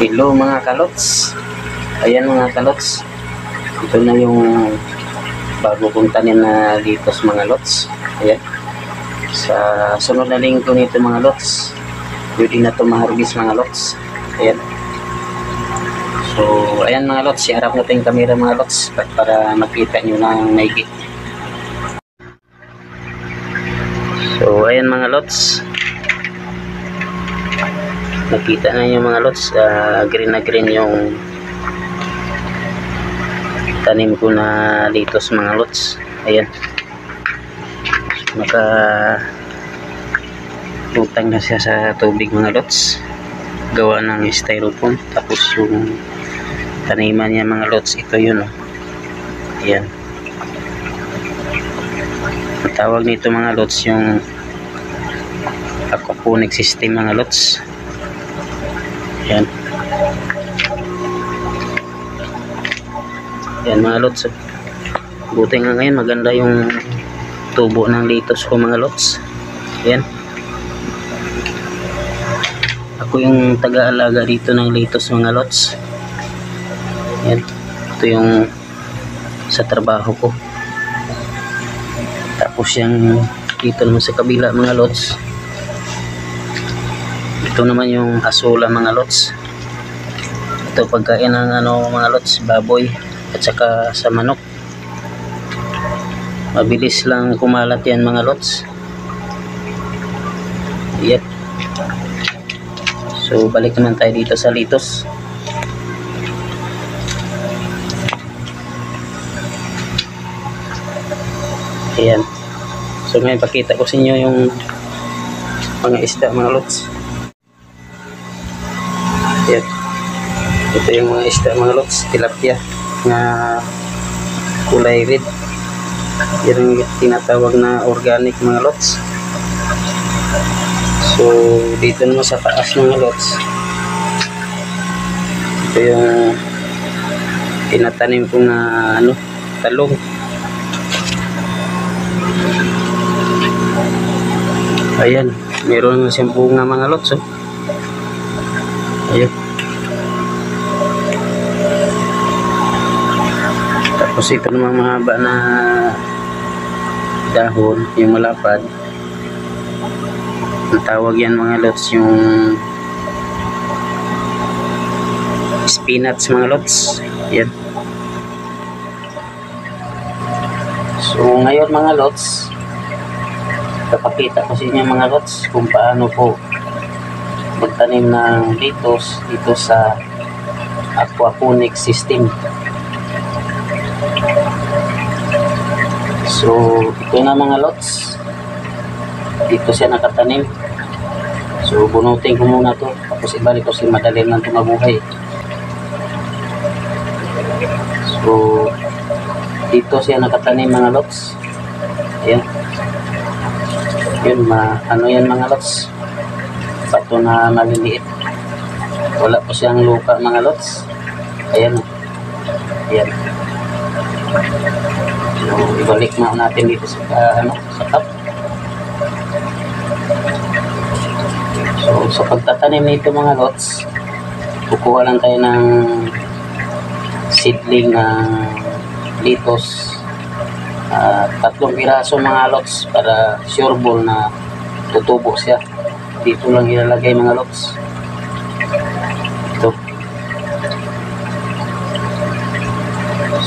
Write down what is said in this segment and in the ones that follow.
Hello mga kalots. Ayan mga kalots. Ito na yung bago kong tanim na litos mga lots. Ayan. Sa sunod na linggo nito mga lots, pwede na ito ma-harvest mga lots. Ayan. So, ayan mga lots. Iharap natin yung camera mga lots para makita nyo ng maigi. So, ayan mga lots. Nakita na yung mga lots, green na green yung tanim ko na litos mga lots. Ayan, naka lutang na siya sa tubig mga lots, gawa ng styrofoam. Tapos yung taniman niya mga lots, ito yun, oh. Ayan, ang tawag nito mga lots yung aquaponic system mga lots. Yan. Yan mga lots. Buti nga ngayon maganda yung tubo ng litos ko mga lots. Yan. Ako yung taga-alaga dito ng litos mga lots. Yan. Ito yung sa trabaho ko. Tapos yung dito naman sa kabila mga lots. Ito naman yung asula mga lots. Ito pagkain ng mga lots, baboy at saka sa manok. Mabilis lang kumalat yan mga lots. Yep. So balik naman tayo dito sa litos. Ayan. So ngayon pakita ko sa inyo yung mga isda mga lots. Yan. Ito yung mga isda mga lots, tilapia na kulay red. Yan yung tinatawag na organic mga lots. So dito naman sa taas mga lots, ito yung tinatanim ko na talong. Ayan, meron siyang bunga mga lots, oh. Ayan. Tapos ito namang mahaba na dahon, yung malapad. Ang tawag yan mga lots yung spinach mga lots. Ayan. So ngayon mga lots, kapakita ko sa inyo mga lots kung paano po magtanim ng litos dito sa aquaponic system. So ito na mga lots, dito siya nakatanim. So bunutin ko muna to, tapos ibalik ko si madalim ng tumabuhay. So dito siya nakatanim mga lots. Ayan. Yun, yan mga lots, bato na maliliit. Wala po siyang lupa mga lots. Ayan. Ayan. So ibalik na natin dito sa sa top. So sa pagtatanim nito mga lots, kukuha lang tayo ng seedling ng litos, 3 piraso mga lots, para sure ball na tutubo siya. Dito lang ilalagay mga lots. Ito.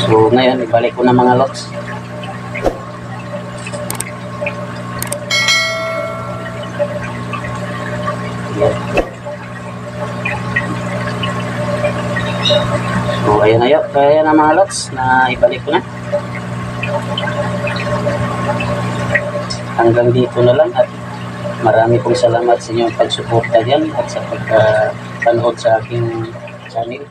So ngayon ibalik ko na mga lots. Ayan. So ayan na yun. Kaya na mga lots na ibalik ko na. Hanggang dito na lang, at marami pong salamat sa inyong pagsuporta dyan at sa pagpanood sa aking channel.